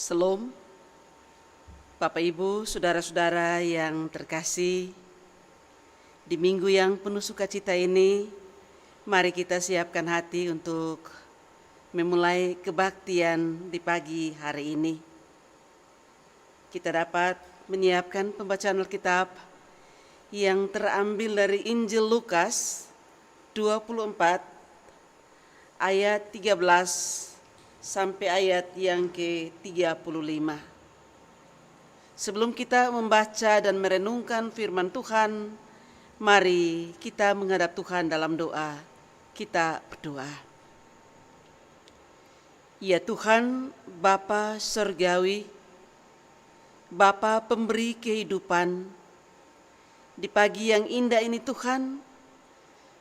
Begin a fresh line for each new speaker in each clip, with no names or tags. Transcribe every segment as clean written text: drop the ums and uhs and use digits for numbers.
Shalom, Bapak Ibu, saudara-saudara yang terkasih. Di minggu yang penuh sukacita ini, mari kita siapkan hati untuk memulai kebaktian di pagi hari ini. Kita dapat menyiapkan pembacaan Alkitab yang terambil dari Injil Lukas 24 ayat 13 sampai ayat yang ke-35. Sebelum kita membaca dan merenungkan firman Tuhan, mari kita menghadap Tuhan dalam doa. Kita berdoa. Ya Tuhan, Bapa Surgawi, Bapa pemberi kehidupan, di pagi yang indah ini Tuhan,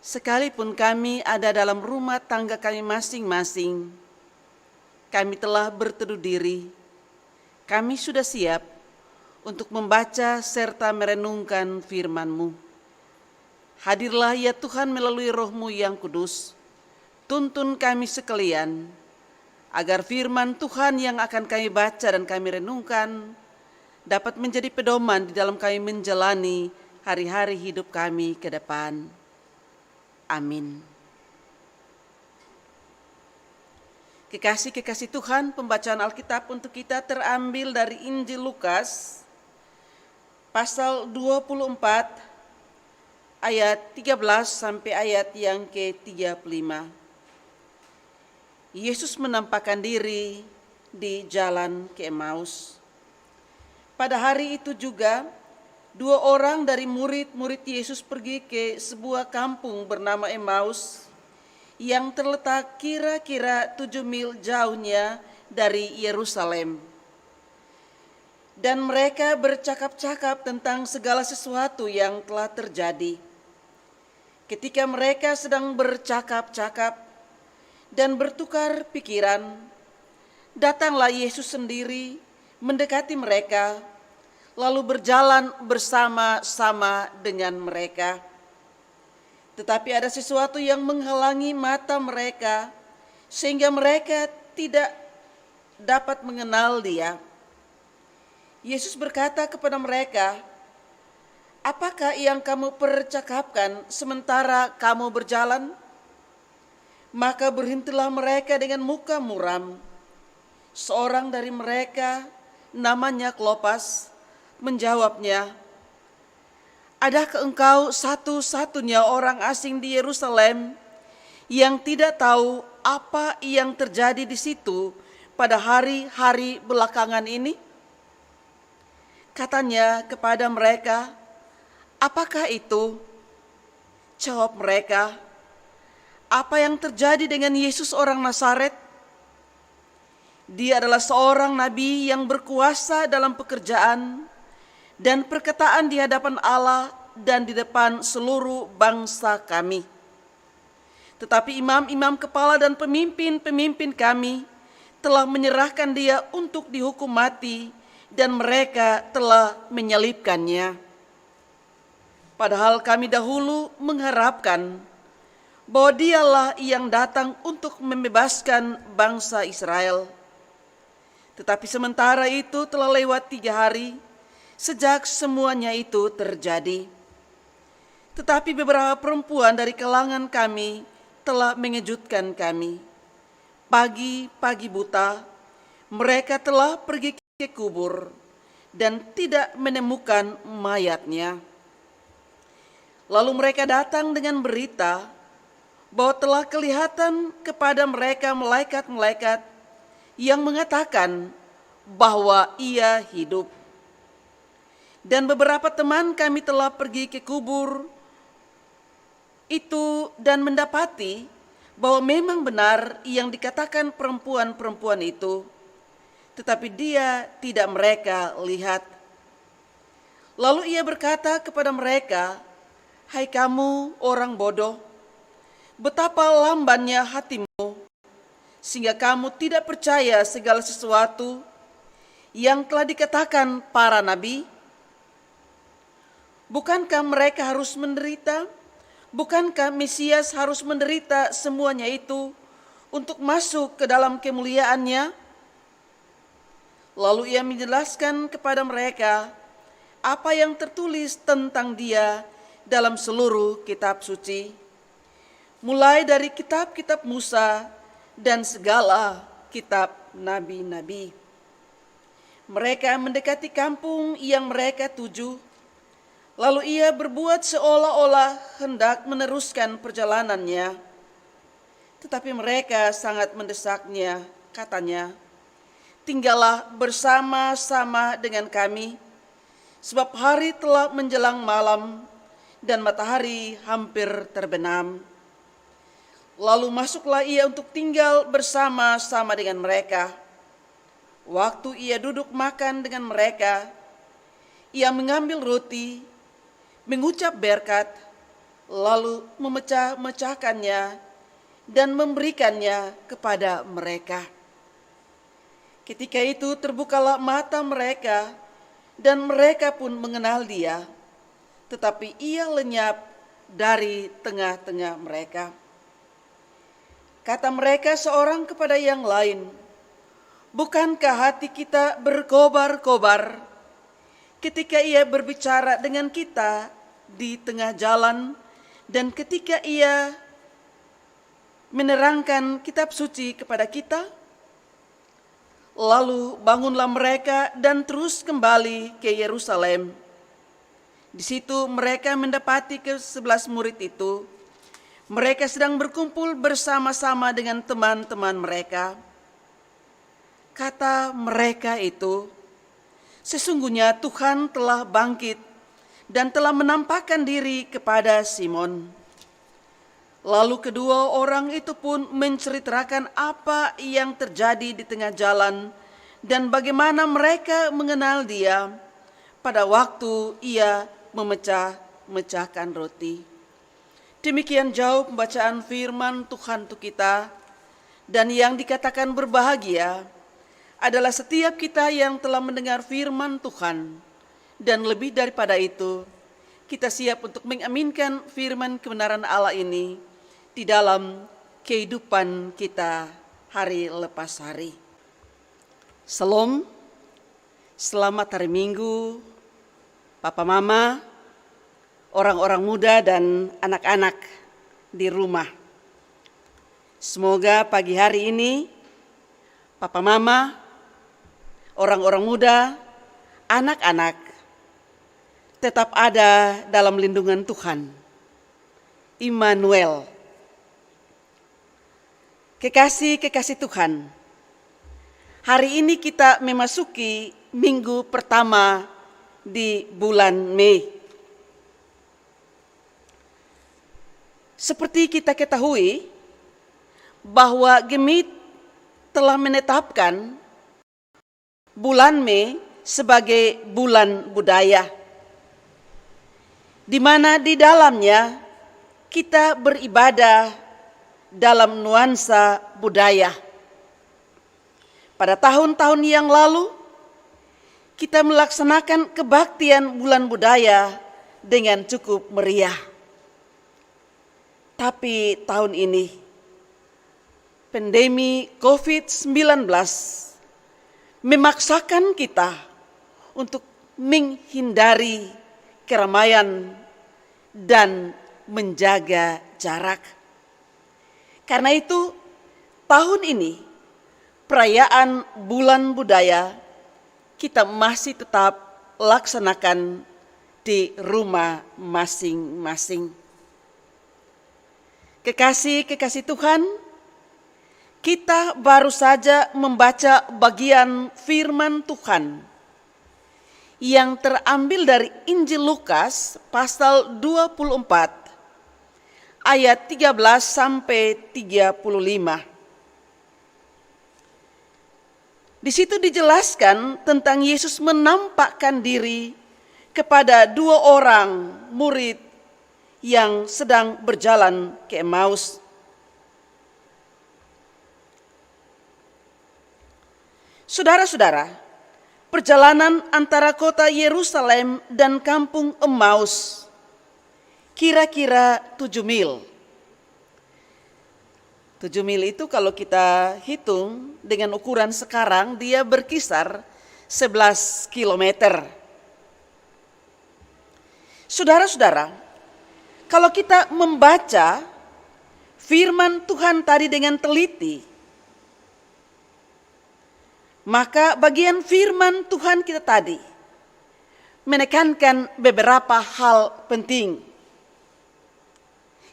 sekalipun kami ada dalam rumah tangga kami masing-masing, kami telah berteduh diri, kami sudah siap untuk membaca serta merenungkan firman-Mu. Hadirlah ya Tuhan melalui Roh-Mu yang kudus, tuntun kami sekalian, agar firman Tuhan yang akan kami baca dan kami renungkan dapat menjadi pedoman di dalam kami menjalani hari-hari hidup kami ke depan. Amin. Kekasih-kekasih Tuhan, pembacaan Alkitab untuk kita terambil dari Injil Lukas pasal 24 ayat 13 sampai ayat yang ke-35. Yesus menampakkan diri di jalan ke Emmaus. Pada hari itu juga, 2 orang dari murid-murid Yesus pergi ke sebuah kampung bernama Emmaus yang terletak kira-kira 7 mil jauhnya dari Yerusalem. Dan mereka bercakap-cakap tentang segala sesuatu yang telah terjadi. Ketika mereka sedang bercakap-cakap dan bertukar pikiran, datanglah Yesus sendiri mendekati mereka, lalu berjalan bersama-sama dengan mereka. Tetapi ada sesuatu yang menghalangi mata mereka, sehingga mereka tidak dapat mengenal Dia. Yesus berkata kepada mereka, "Apakah yang kamu percakapkan sementara kamu berjalan?" Maka berhentilah mereka dengan muka muram. Seorang dari mereka, namanya Klopas, menjawabnya, "Adakah engkau satu-satunya orang asing di Yerusalem yang tidak tahu apa yang terjadi di situ pada hari-hari belakangan ini?" Katanya kepada mereka, "Apakah itu?" Jawab mereka, "Apa yang terjadi dengan Yesus orang Nazaret? Dia adalah seorang nabi yang berkuasa dalam pekerjaan dan perkataan di hadapan Allah dan di depan seluruh bangsa kami. Tetapi imam-imam kepala dan pemimpin-pemimpin kami telah menyerahkan Dia untuk dihukum mati dan mereka telah menyalibkannya. Padahal kami dahulu mengharapkan bahwa Dialah yang datang untuk membebaskan bangsa Israel. Tetapi sementara itu telah lewat 3 hari sejak semuanya itu terjadi. Tetapi beberapa perempuan dari kalangan kami telah mengejutkan kami. Pagi-pagi buta, mereka telah pergi ke kubur dan tidak menemukan mayatnya. Lalu mereka datang dengan berita bahwa telah kelihatan kepada mereka malaikat-malaikat yang mengatakan bahwa Ia hidup. Dan beberapa teman kami telah pergi ke kubur itu dan mendapati bahwa memang benar yang dikatakan perempuan-perempuan itu, tetapi Dia tidak mereka lihat. Lalu Ia berkata kepada mereka, "Hai kamu orang bodoh, betapa lambannya hatimu, sehingga kamu tidak percaya segala sesuatu yang telah dikatakan para nabi? Bukankah mereka harus menderita? Bukankah Mesias harus menderita semuanya itu untuk masuk ke dalam kemuliaannya?" Lalu ia menjelaskan kepada mereka apa yang tertulis tentang dia dalam seluruh kitab suci, mulai dari kitab-kitab Musa dan segala kitab nabi-nabi. Mereka mendekati kampung yang mereka tuju, lalu ia berbuat seolah-olah hendak meneruskan perjalanannya. Tetapi mereka sangat mendesaknya, katanya, "Tinggallah bersama-sama dengan kami, sebab hari telah menjelang malam dan matahari hampir terbenam." Lalu masuklah ia untuk tinggal bersama-sama dengan mereka. Waktu ia duduk makan dengan mereka, ia mengambil roti, mengucap berkat, lalu memecah-mecahkannya dan memberikannya kepada mereka. Ketika itu terbukalah mata mereka, dan mereka pun mengenal dia, tetapi ia lenyap dari tengah-tengah mereka. Kata mereka seorang kepada yang lain, "Bukankah hati kita berkobar-kobar ketika ia berbicara dengan kita di tengah jalan dan ketika ia menerangkan kitab suci kepada kita?" Lalu bangunlah mereka dan terus kembali ke Yerusalem. Di situ mereka mendapati ke-11 murid itu. Mereka sedang berkumpul bersama-sama dengan teman-teman mereka. Kata mereka itu, "Sesungguhnya Tuhan telah bangkit dan telah menampakkan diri kepada Simon." Lalu kedua orang itu pun menceritakan apa yang terjadi di tengah jalan dan bagaimana mereka mengenal dia pada waktu ia memecah-mecahkan roti. Demikian jauh pembacaan firman Tuhan untuk kita, dan yang dikatakan berbahagia adalah setiap kita yang telah mendengar firman Tuhan, dan lebih daripada itu, kita siap untuk mengaminkan firman kebenaran Allah ini di dalam kehidupan kita hari lepas hari. Salam, selamat hari Minggu, Papa Mama, orang-orang muda dan anak-anak di rumah. Semoga pagi hari ini Papa Mama, orang-orang muda, anak-anak tetap ada dalam lindungan Tuhan. Immanuel. Kekasih-kekasih Tuhan, hari ini kita memasuki minggu pertama di bulan Mei. Seperti kita ketahui bahwa Gemit telah menetapkan bulan Mei sebagai bulan budaya, di mana di dalamnya kita beribadah dalam nuansa budaya. Pada tahun-tahun yang lalu, kita melaksanakan kebaktian bulan budaya dengan cukup meriah. Tapi tahun ini, pandemi COVID-19 memaksakan kita untuk menghindari keramaian dan menjaga jarak. Karena itu, tahun ini perayaan bulan budaya kita masih tetap laksanakan di rumah masing-masing. Kekasih-kekasih Tuhan, kita baru saja membaca bagian firman Tuhan yang terambil dari Injil Lukas pasal 24 ayat 13 sampai 35. Di situ dijelaskan tentang Yesus menampakkan diri kepada dua orang murid yang sedang berjalan ke Emmaus. Saudara-saudara, perjalanan antara kota Yerusalem dan kampung Emmaus kira-kira 7 mil. 7 mil itu kalau kita hitung dengan ukuran sekarang, dia berkisar 11 kilometer. Saudara-saudara, kalau kita membaca firman Tuhan tadi dengan teliti, maka bagian firman Tuhan kita tadi menekankan beberapa hal penting.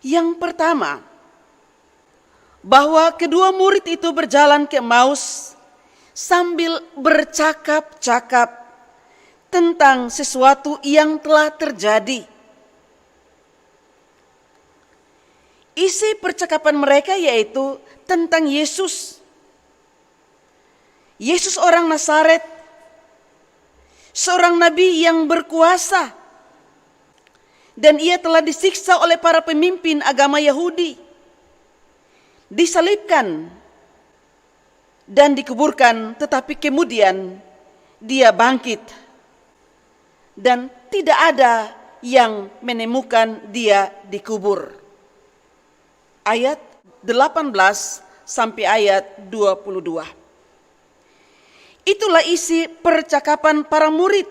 Yang pertama, bahwa kedua murid itu berjalan ke Emmaus sambil bercakap-cakap tentang sesuatu yang telah terjadi. Isi percakapan mereka yaitu tentang Yesus. Yesus orang Nazaret, seorang nabi yang berkuasa, dan ia telah disiksa oleh para pemimpin agama Yahudi, disalibkan dan dikuburkan, tetapi kemudian dia bangkit. Dan tidak ada yang menemukan dia dikubur. Ayat 18 sampai ayat 22. Itulah isi percakapan para murid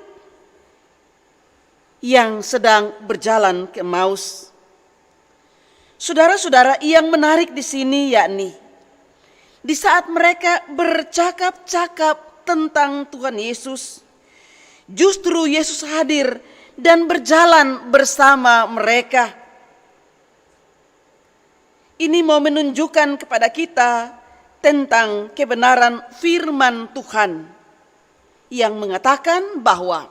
yang sedang berjalan ke Emmaus. Saudara-saudara, yang menarik di sini yakni di saat mereka bercakap-cakap tentang Tuhan Yesus, justru Yesus hadir dan berjalan bersama mereka. Ini mau menunjukkan kepada kita tentang kebenaran firman Tuhan yang mengatakan bahwa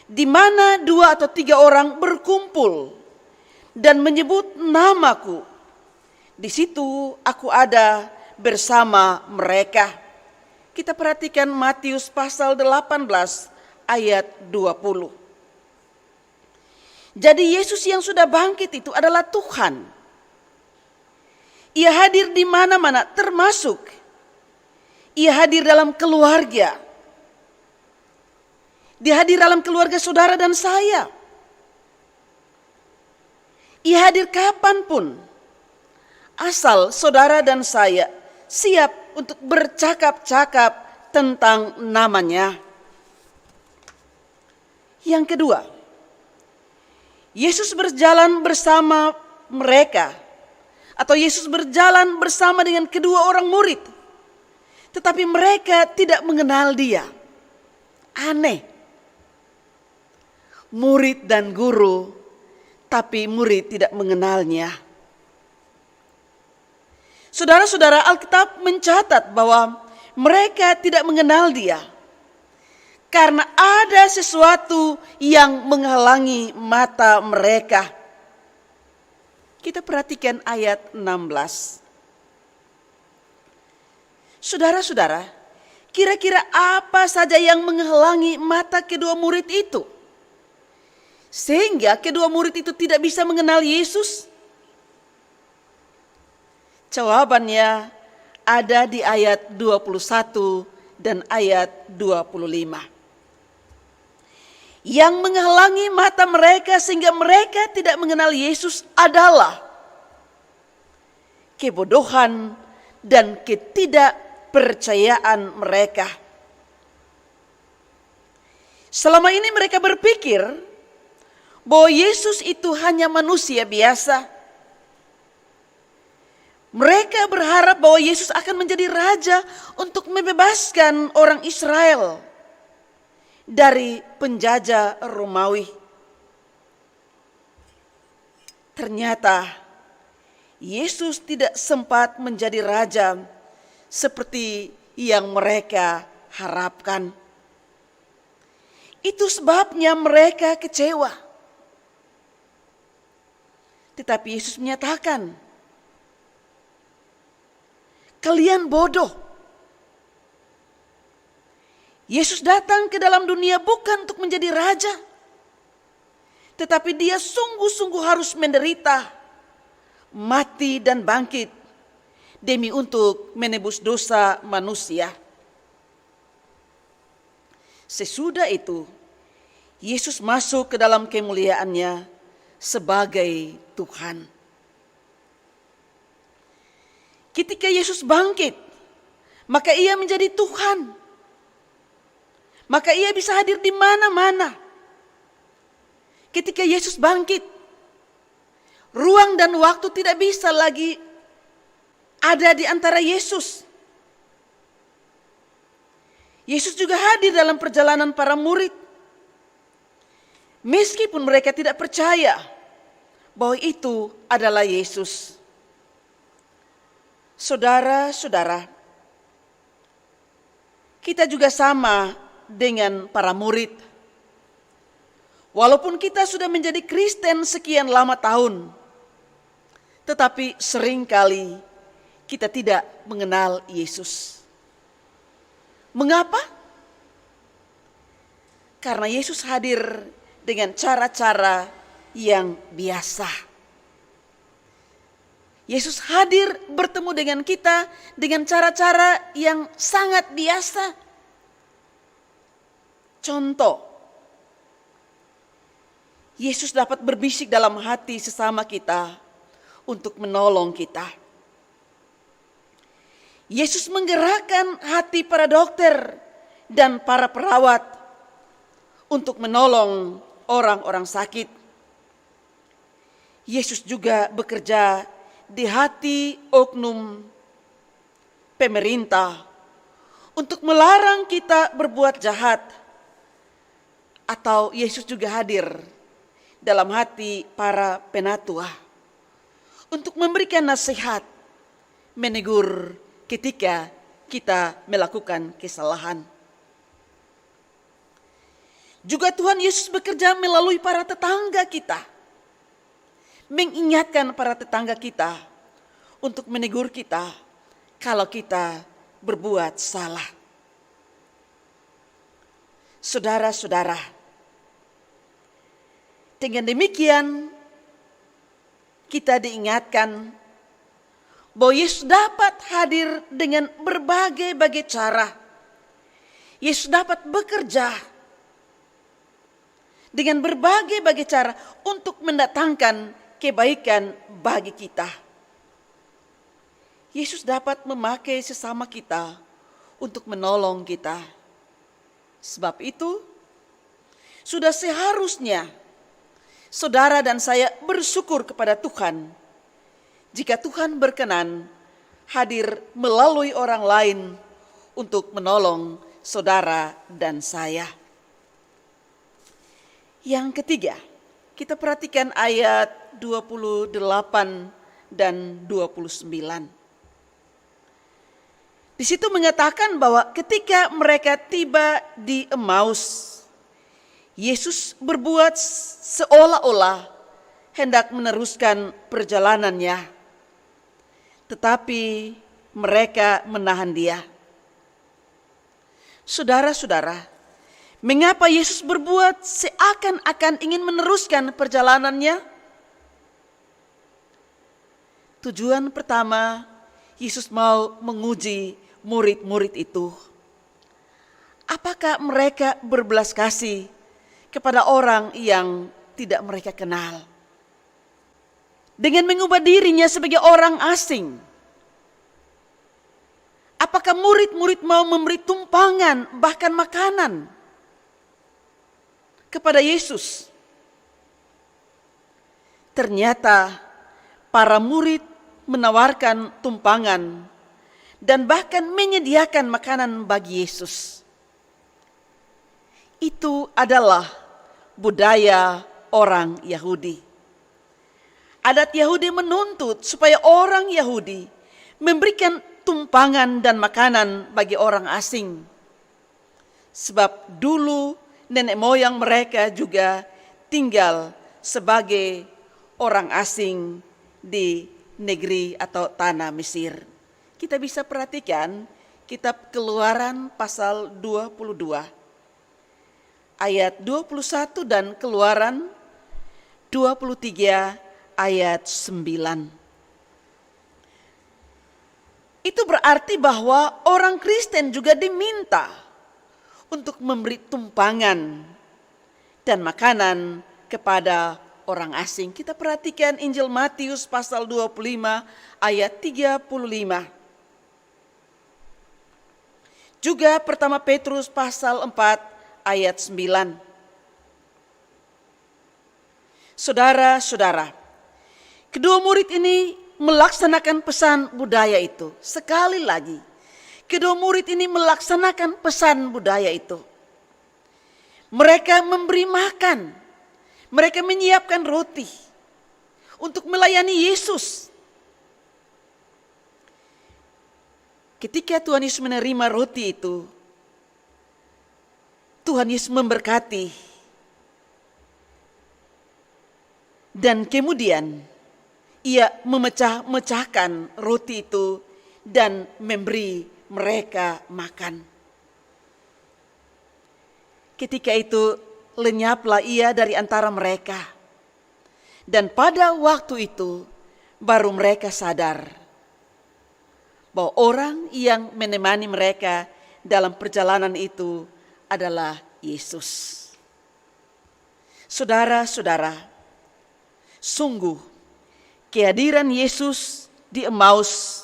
di mana 2 atau 3 orang berkumpul dan menyebut namaku, di situ aku ada bersama mereka. Kita perhatikan Matius pasal 18 ayat 20. Jadi Yesus yang sudah bangkit itu adalah Tuhan. Ia hadir di mana-mana, termasuk ia hadir dalam keluarga. Dia hadir dalam keluarga saudara dan saya. Ia hadir kapanpun, asal saudara dan saya siap untuk bercakap-cakap tentang namanya. Yang kedua, Yesus berjalan bersama mereka, atau Yesus berjalan bersama dengan kedua orang murid, tetapi mereka tidak mengenal dia. Aneh. Murid dan guru, tapi murid tidak mengenalnya. Saudara-saudara, Alkitab mencatat bahwa mereka tidak mengenal dia karena ada sesuatu yang menghalangi mata mereka. Kita perhatikan ayat 16. Saudara-saudara, kira-kira apa saja yang menghalangi mata kedua murid itu, sehingga kedua murid itu tidak bisa mengenal Yesus? Jawabannya ada di ayat 21 dan ayat 25. Yang menghalangi mata mereka sehingga mereka tidak mengenal Yesus adalah kebodohan dan ketidakpercayaan mereka. Selama ini mereka berpikir bahwa Yesus itu hanya manusia biasa. Mereka berharap bahwa Yesus akan menjadi raja untuk membebaskan orang Israel dari penjajah Romawi. Ternyata Yesus tidak sempat menjadi raja seperti yang mereka harapkan. Itu sebabnya mereka kecewa. Tetapi Yesus menyatakan, kalian bodoh. Yesus datang ke dalam dunia bukan untuk menjadi raja, tetapi dia sungguh-sungguh harus menderita, mati dan bangkit demi untuk menebus dosa manusia. Sesudah itu, Yesus masuk ke dalam kemuliaannya sebagai Tuhan. Ketika Yesus bangkit, maka ia menjadi Tuhan. maka ia bisa hadir di mana-mana. Ketika Yesus bangkit, ruang dan waktu tidak bisa lagi ada di antara Yesus. Yesus juga hadir dalam perjalanan para murid. Meskipun mereka tidak percaya bahwa itu adalah Yesus. Saudara-saudara, kita juga sama dengan para murid. Walaupun kita sudah menjadi Kristen sekian lama tahun, tetapi seringkali kita tidak mengenal Yesus. Mengapa? Karena Yesus hadir dengan cara-cara yang biasa. Yesus hadir bertemu dengan kita dengan cara-cara yang sangat biasa. Contoh, Yesus dapat berbisik dalam hati sesama kita untuk menolong kita. Yesus menggerakkan hati para dokter dan para perawat untuk menolong orang-orang sakit. Yesus juga bekerja di hati oknum pemerintah untuk melarang kita berbuat jahat. Atau Yesus juga hadir dalam hati para penatua untuk memberikan nasihat, menegur ketika kita melakukan kesalahan. Juga Tuhan Yesus bekerja melalui para tetangga kita, mengingatkan para tetangga kita untuk menegur kita kalau kita berbuat salah. Saudara-saudara, dengan demikian kita diingatkan bahwa Yesus dapat hadir dengan berbagai-bagai cara. Yesus dapat bekerja dengan berbagai-bagai cara untuk mendatangkan kebaikan bagi kita. Yesus dapat memakai sesama kita untuk menolong kita. Sebab itu, sudah seharusnya saudara dan saya bersyukur kepada Tuhan jika Tuhan berkenan hadir melalui orang lain untuk menolong saudara dan saya. Yang ketiga, kita perhatikan ayat 28 dan 29. Di situ mengatakan bahwa ketika mereka tiba di Emmaus, Yesus berbuat seolah-olah hendak meneruskan perjalanannya, tetapi mereka menahan dia. Saudara-saudara, mengapa Yesus berbuat seakan-akan ingin meneruskan perjalanannya? Tujuan pertama, Yesus mau menguji murid-murid itu. Apakah mereka berbelas kasih kepada orang yang tidak mereka kenal? Dengan mengubah dirinya sebagai orang asing, apakah murid-murid mau memberi tumpangan bahkan makanan kepada Yesus? Ternyata para murid menawarkan tumpangan dan bahkan menyediakan makanan bagi Yesus. Itu adalah budaya orang Yahudi. Adat Yahudi menuntut supaya orang Yahudi memberikan tumpangan dan makanan bagi orang asing. Sebab dulu nenek moyang mereka juga tinggal sebagai orang asing di negeri atau tanah Mesir. Kita bisa perhatikan kitab Keluaran pasal 22 ayat 21 dan Keluaran 23 ayat 9. Itu berarti bahwa orang Kristen juga diminta untuk memberi tumpangan dan makanan kepada orang asing. Kita perhatikan Injil Matius pasal 25 ayat 35. Juga pertama Petrus pasal 4 ayat 9. Saudara-saudara, kedua murid ini melaksanakan pesan budaya itu. Sekali lagi, kedua murid ini melaksanakan pesan budaya itu. Mereka memberi makan, mereka menyiapkan roti untuk melayani Yesus. Ketika Tuhan Yesus menerima roti itu, Tuhan Yesus memberkati. Dan kemudian ia memecah-mecahkan roti itu dan memberi mereka makan. Ketika itu lenyaplah ia dari antara mereka. Dan pada waktu itu baru mereka sadar bahwa orang yang menemani mereka dalam perjalanan itu adalah Yesus. Saudara-saudara, sungguh kehadiran Yesus di Emmaus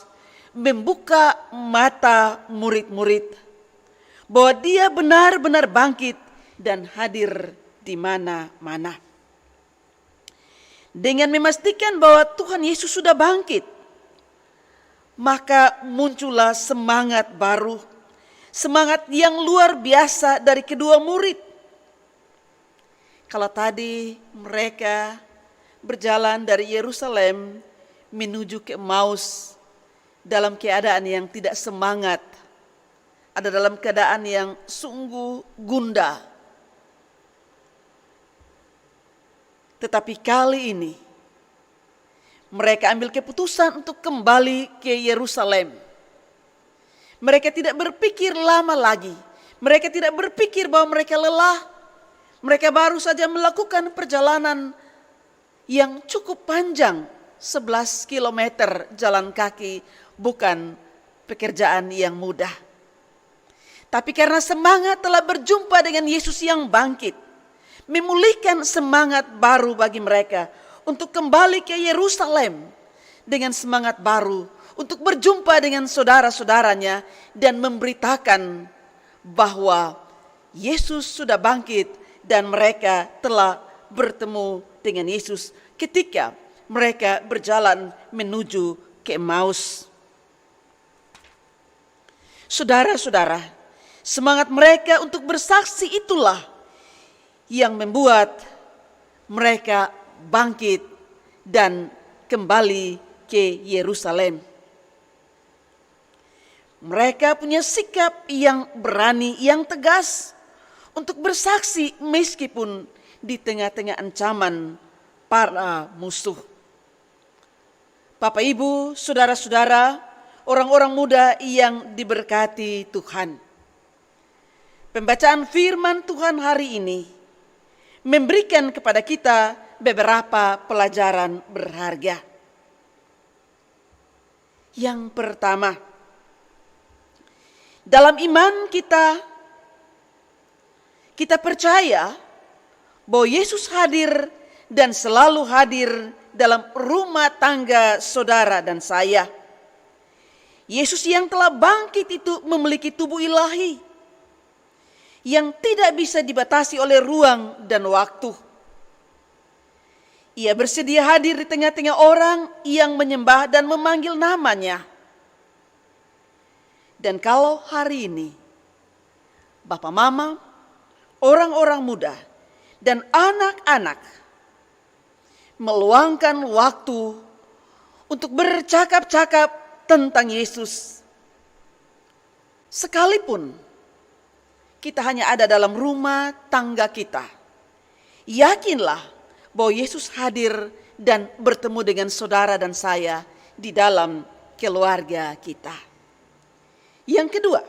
membuka mata murid-murid bahwa dia benar-benar bangkit dan hadir di mana-mana. Dengan memastikan bahwa Tuhan Yesus sudah bangkit, maka muncullah semangat baru, semangat yang luar biasa dari kedua murid. Kalau tadi mereka berjalan dari Yerusalem menuju ke Emmaus dalam keadaan yang tidak semangat, ada dalam keadaan yang sungguh gundah. Tetapi kali ini mereka ambil keputusan untuk kembali ke Yerusalem. Mereka tidak berpikir lama lagi. Mereka tidak berpikir bahwa mereka lelah. Mereka baru saja melakukan perjalanan yang cukup panjang, 11 kilometer jalan kaki, bukan pekerjaan yang mudah. Tapi karena semangat telah berjumpa dengan Yesus yang bangkit, memulihkan semangat baru bagi mereka untuk kembali ke Yerusalem dengan semangat baru untuk berjumpa dengan saudara-saudaranya dan memberitakan bahwa Yesus sudah bangkit dan mereka telah bertemu dengan Yesus ketika mereka berjalan menuju ke Emmaus. Saudara-saudara, semangat mereka untuk bersaksi itulah yang membuat mereka bangkit dan kembali ke Yerusalem. Mereka punya sikap yang berani, yang tegas untuk bersaksi meskipun di tengah-tengah ancaman para musuh. Bapak, Ibu, saudara-saudara, orang-orang muda yang diberkati Tuhan. Pembacaan firman Tuhan hari ini memberikan kepada kita beberapa pelajaran berharga. Yang pertama, dalam iman kita percaya bahwa Yesus hadir dan selalu hadir dalam rumah tangga saudara dan saya. Yesus yang telah bangkit itu memiliki tubuh ilahi yang tidak bisa dibatasi oleh ruang dan waktu. Ia bersedia hadir di tengah-tengah orang yang menyembah dan memanggil namanya. Dan kalau hari ini Bapak Mama, orang-orang muda, dan anak-anak meluangkan waktu untuk bercakap-cakap tentang Yesus, sekalipun kita hanya ada dalam rumah tangga kita, yakinlah bahwa Yesus hadir dan bertemu dengan saudara dan saya di dalam keluarga kita. Yang kedua,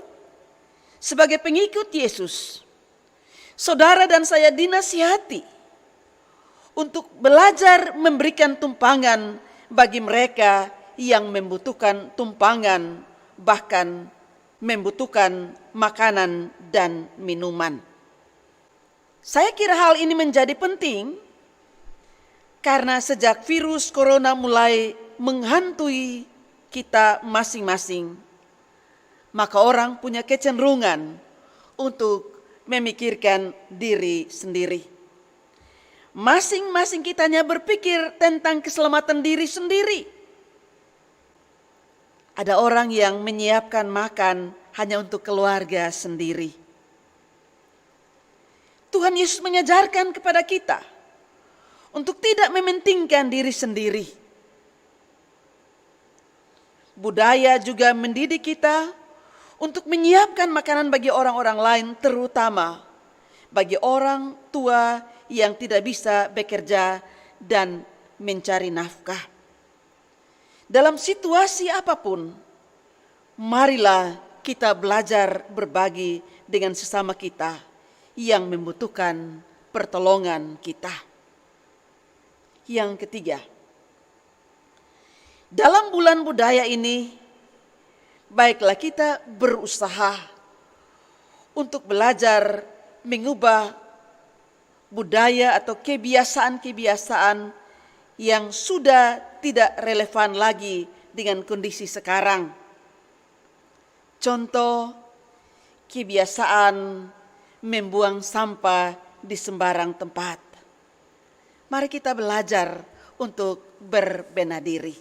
sebagai pengikut Yesus, saudara dan saya dinasihati untuk belajar memberikan tumpangan bagi mereka yang membutuhkan tumpangan, bahkan membutuhkan makanan dan minuman. Saya kira hal ini menjadi penting karena sejak virus corona mulai menghantui kita masing-masing, maka orang punya kecenderungan untuk memikirkan diri sendiri. Masing-masing kita hanya berpikir tentang keselamatan diri sendiri. Ada orang yang menyiapkan makan hanya untuk keluarga sendiri. Tuhan Yesus mengajarkan kepada kita untuk tidak mementingkan diri sendiri. Budaya juga mendidik kita untuk menyiapkan makanan bagi orang-orang lain, terutama bagi orang tua yang tidak bisa bekerja dan mencari nafkah. Dalam situasi apapun, marilah kita belajar berbagi dengan sesama kita yang membutuhkan pertolongan kita. Yang ketiga, dalam bulan budaya ini, baiklah kita berusaha untuk belajar mengubah budaya atau kebiasaan-kebiasaan yang sudah tidak relevan lagi dengan kondisi sekarang. Contoh, kebiasaan membuang sampah di sembarang tempat. Mari kita belajar untuk berbenah diri.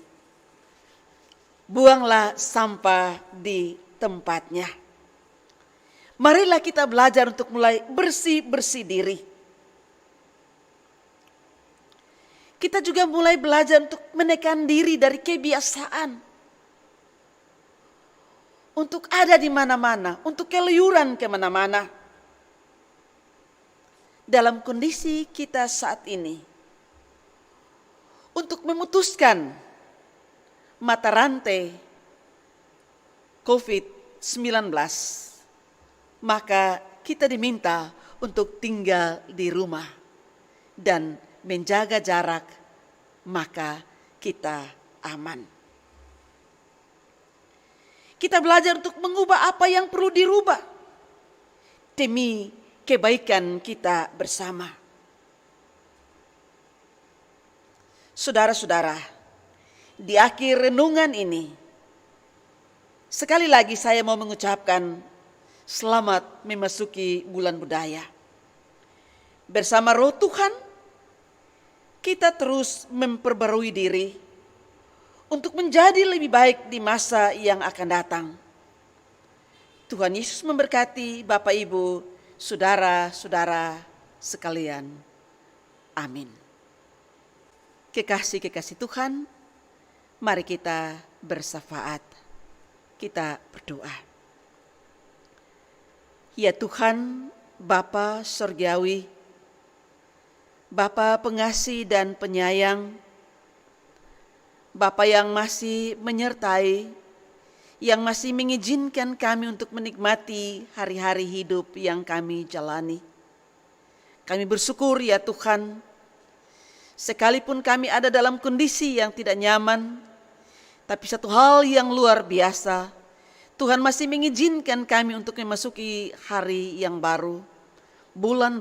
Buanglah sampah di tempatnya. Marilah kita belajar untuk mulai bersih-bersih diri. Kita juga mulai belajar untuk menekan diri dari kebiasaan. Untuk ada di mana-mana, untuk keluyuran kemana-mana. Dalam kondisi kita saat ini, untuk memutuskan mata rantai COVID-19, maka kita diminta untuk tinggal di rumah dan menjaga jarak, maka kita aman. Kita belajar untuk mengubah apa yang perlu dirubah demi kebaikan kita bersama. Saudara-saudara, di akhir renungan ini, sekali lagi saya mau mengucapkan selamat memasuki bulan budaya. Bersama Roh Tuhan, kita terus memperbarui diri untuk menjadi lebih baik di masa yang akan datang. Tuhan Yesus memberkati Bapak, Ibu, saudara-saudara sekalian. Amin. Kekasih-kekasih Tuhan, mari kita bersyafaat. Kita berdoa. Ya Tuhan, Bapa Surgawi, Bapa pengasih dan penyayang, Bapa yang masih menyertai, yang masih mengizinkan kami untuk menikmati hari-hari hidup yang kami jalani. Kami bersyukur ya Tuhan, sekalipun kami ada dalam kondisi yang tidak nyaman, tapi satu hal yang luar biasa, Tuhan masih mengizinkan kami untuk memasuki hari yang baru, bulan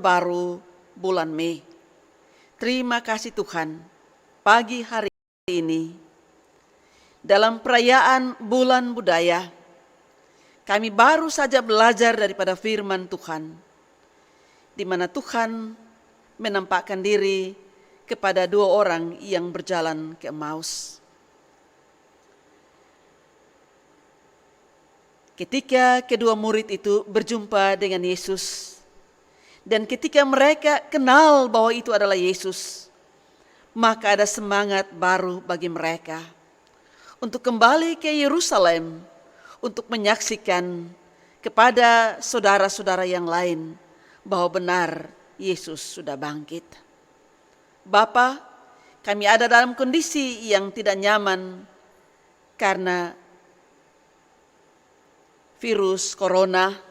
Mei. Terima kasih Tuhan, pagi hari ini, dalam perayaan bulan budaya, kami baru saja belajar daripada firman Tuhan, di mana Tuhan menampakkan diri kepada dua orang yang berjalan ke Emmaus. Ketika kedua murid itu berjumpa dengan Yesus, dan ketika mereka kenal bahwa itu adalah Yesus, maka ada semangat baru bagi mereka untuk kembali ke Yerusalem untuk menyaksikan kepada saudara-saudara yang lain bahwa benar Yesus sudah bangkit. Bapa, kami ada dalam kondisi yang tidak nyaman karena virus corona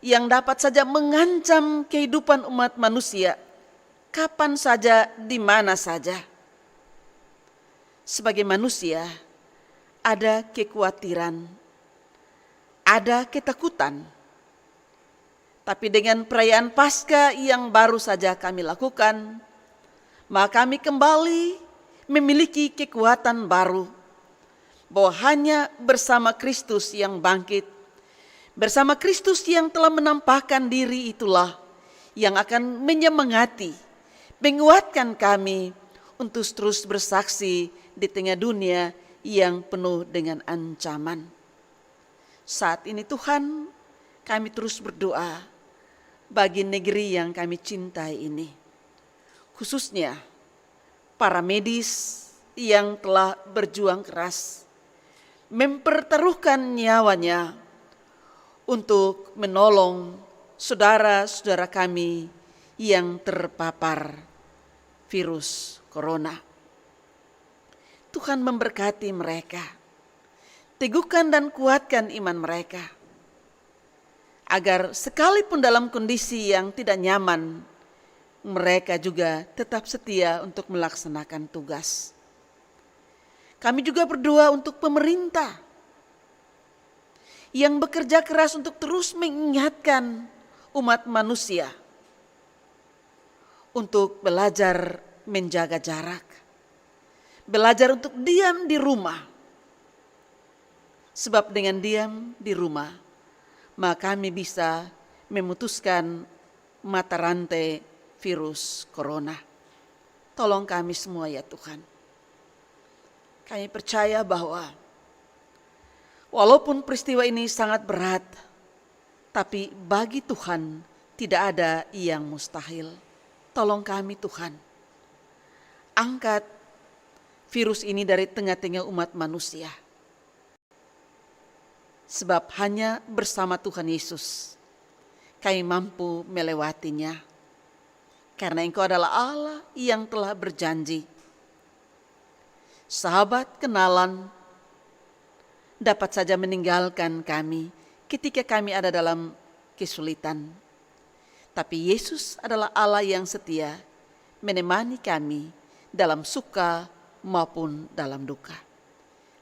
yang dapat saja mengancam kehidupan umat manusia kapan saja, di mana saja. Sebagai manusia, ada kekhawatiran, ada ketakutan. Tapi dengan perayaan Paskah yang baru saja kami lakukan, maka kami kembali memiliki kekuatan baru, bahwa hanya bersama Kristus yang bangkit, Bersama Kristus yang telah menampakkan diri itulah yang akan menyemangati, menguatkan kami untuk terus bersaksi di tengah dunia yang penuh dengan ancaman. Saat ini Tuhan, kami terus berdoa bagi negeri yang kami cintai ini. Khususnya para medis yang telah berjuang keras, mempertaruhkan nyawanya untuk menolong saudara-saudara kami yang terpapar virus corona. Tuhan memberkati mereka, teguhkan dan kuatkan iman mereka, agar sekalipun dalam kondisi yang tidak nyaman, mereka juga tetap setia untuk melaksanakan tugas. Kami juga berdoa untuk pemerintah yang bekerja keras untuk terus mengingatkan umat manusia untuk belajar menjaga jarak, belajar untuk diam di rumah. Sebab dengan diam di rumah, maka kami bisa memutuskan mata rantai virus corona. Tolong kami semua ya Tuhan. Kami percaya bahwa walaupun peristiwa ini sangat berat, tapi bagi Tuhan tidak ada yang mustahil. Tolong kami Tuhan, angkat virus ini dari tengah-tengah umat manusia. Sebab hanya bersama Tuhan Yesus kami mampu melewatinya. Karena Engkau adalah Allah yang telah berjanji. Sahabat kenalan dapat saja meninggalkan kami ketika kami ada dalam kesulitan. Tapi Yesus adalah Allah yang setia menemani kami dalam suka maupun dalam duka.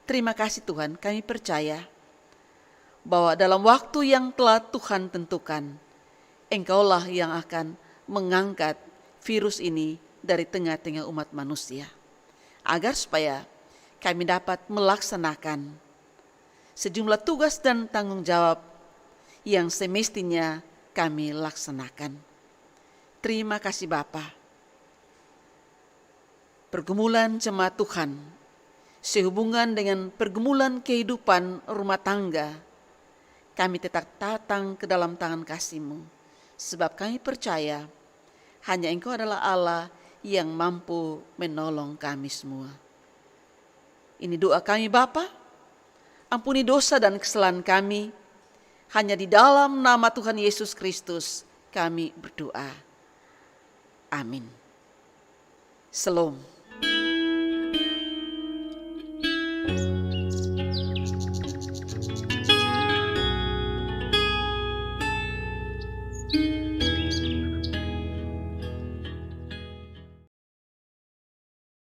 Terima kasih Tuhan, kami percaya bahwa dalam waktu yang telah Tuhan tentukan, Engkaulah yang akan mengangkat virus ini dari tengah-tengah umat manusia. Agar supaya kami dapat melaksanakan sejumlah tugas dan tanggung jawab yang semestinya kami laksanakan. Terima kasih Bapa. Pergumulan jemaat Tuhan sehubungan dengan pergumulan kehidupan rumah tangga, kami tetap datang ke dalam tangan kasih-Mu. Sebab kami percaya hanya Engkau adalah Allah yang mampu menolong kami semua. Ini doa kami Bapa. Ampuni dosa dan kesalahan kami. Hanya di dalam nama Tuhan Yesus Kristus kami berdoa. Amin. Shalom.